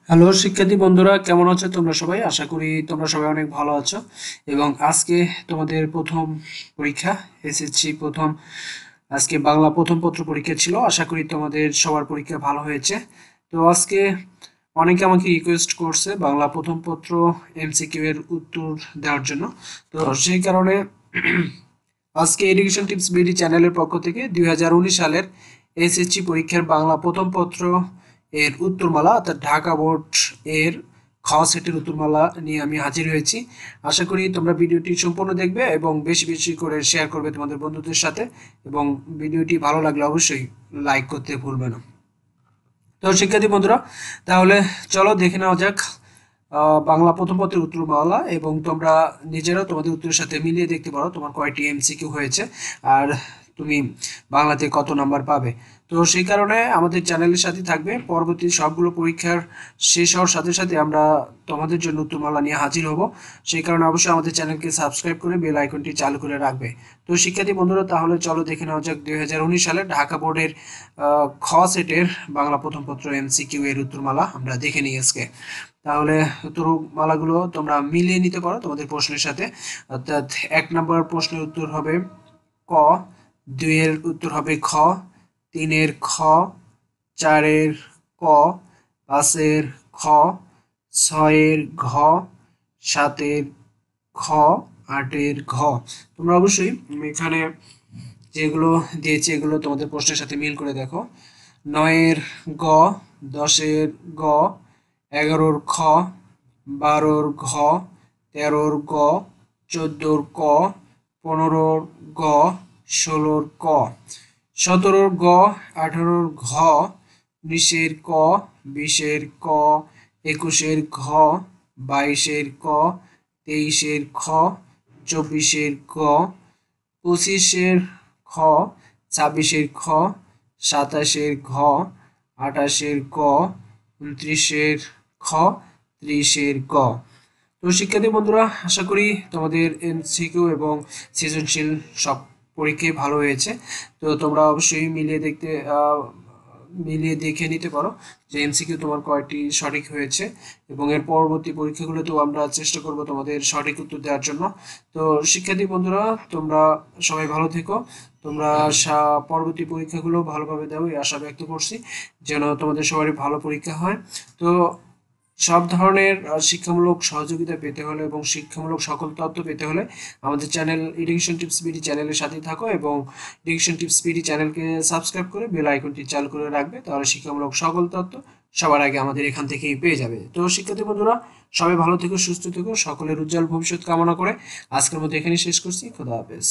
Hello শিক্ষার্থী বন্ধুরা, কেমন আছো তোমরা সবাই? আশা করি তোমরা সবাই অনেক ভালো আছো। এবং আজকে তোমাদের প্রথম পরীক্ষা, এসএসসি প্রথম, আজকে বাংলা প্রথম পত্র পরীক্ষা ছিল। আশা করি তোমাদের সবার পরীক্ষা ভালো হয়েছে। তো আজকে অনেকে আমাকে রিকোয়েস্ট করছে বাংলা প্রথম পত্র এমসিকিউ এর উত্তর দেওয়ার জন্য। তো সেই কারণে আজকে এডুকেশন টিপস বিডি চ্যানেলের পক্ষ থেকে 2019 সালের এসএসসি পরীক্ষার বাংলা প্রথম পত্র এর উত্তরমালা অর্থাৎ ঢাকা বোর্ড এর খ সেটের উত্তরমালা নিয়ে আমি হাজির হয়েছি। আশা করি তোমরা ভিডিওটি সম্পূর্ণ দেখবে এবং বেশি বেশি করে শেয়ার করবে তোমাদের বন্ধুদের সাথে, এবং ভিডিওটি ভালো লাগলে অবশ্যই লাইক করতে ভুলবে না। তো শিক্ষার্থী বন্ধুরা, তাহলে চলো দেখে নেওয়া যাক বাংলা প্রথম পত্রের উত্তরমালা, এবং তোমরা নিজেরাও তোমাদের উত্তরের সাথে মিলিয়ে দেখতে পারো তোমার কয়টি এমসিকিউ হয়েছে আর তুমি বাংলাতে কত নাম্বার পাবে। তো সেই কারণে আমাদের চ্যানেলের সাথে থাকবে। পরবর্তী সবগুলো পরীক্ষার শেষ হওয়ার সাথে সাথে আমরা তোমাদের জন্য উত্তরমালা নিয়ে হাজির হব। সেই কারণে অবশ্যই আমাদের চ্যানেলকে সাবস্ক্রাইব করে বেল আইকনটি চালু করে রাখবে। তো শিক্ষার্থী বন্ধুরা, তাহলে চলো দেখে নেওয়া যাক 2019 সালে ঢাকা বোর্ডের খ সেটের বাংলা প্রথম পত্র এমসিকিউ এর উত্তরমালা আমরা দেখে নিই আজকে। তাহলে উত্তরমালাগুলো তোমরা মিলিয়ে নিতে পারো তোমাদের প্রশ্নের সাথে। অর্থাৎ 1 নম্বর প্রশ্নের উত্তর হবে ক, 2 এর উত্তর হবে খ, 3 এর খ, 4 এর ক, 5 এর খ, 6 এর ঘ, 7 এর খ, 8 এর ঘ। তোমরা অবশ্যই এখানে যেগুলো দিয়েছি এগুলো তোমাদের প্রশ্নের সাথে মিল করে দেখো। 9 এর গ, 10 এর গ, 11-র খ, 12-র ঘ, 13-র গ, 14-র ক, 15-র গ, 16-র ক, 17-র গ, 18-র ঘ, 19-এর ক, 20-এর ক, 21-এর ঘ, 22-এর ক, 23-এর খ, 24-এর গ, 25-এর খ, 26-এর খ, 27-এর ঘ, 28-এর গ, 29-এর খ, 30-এর গ। তো শিক্ষার্থী বন্ধুরা, আশা করি তোমাদের এমসিকিউ এবং সৃজনশীল সব পরীক্ষায় ভালো হয়েছে। তো তোমরা অবশ্যই মিলিয়ে দেখে নিতে পারো যে এমসিকিউ তোমার কয়টি সঠিক হয়েছে, এবং এর পরবর্তী পরীক্ষাগুলোতেও আমরা চেষ্টা করব তোমাদের সঠিক উত্তর দেওয়ার জন্য। তো শিক্ষার্থী বন্ধুরা, তোমরা সবাই ভালো থেকো। তোমরা পরবর্তী পরীক্ষাগুলো ভালোভাবে দাও এই আশা ব্যক্ত করছি, যেন তোমাদের সবারই ভালো পরীক্ষা হয়। তো সব ধরনের শিক্ষামূলক সহযোগিতা পেতে হলে এবং শিক্ষামূলক সকল তথ্য পেতে হলে আমাদের চ্যানেল এডুকেশন টিপস বিডি চ্যানেলের সাথেই থাকো, এবং এডুকেশন টিপস বিডি চ্যানেলকে সাবস্ক্রাইব করে বেল আইকনটি চালু করে রাখবে। তাহলে শিক্ষামূলক সকল তথ্য সবার আগে আমাদের এখান থেকেই পেয়ে যাবে। তো শিক্ষার্থী বন্ধুরা, সবাই ভালো থেকো, সুস্থ থেকো, সকলের উজ্জ্বল ভবিষ্যৎ কামনা করে আজকের মতো এখানেই শেষ করছি। খোদা হাফেজ।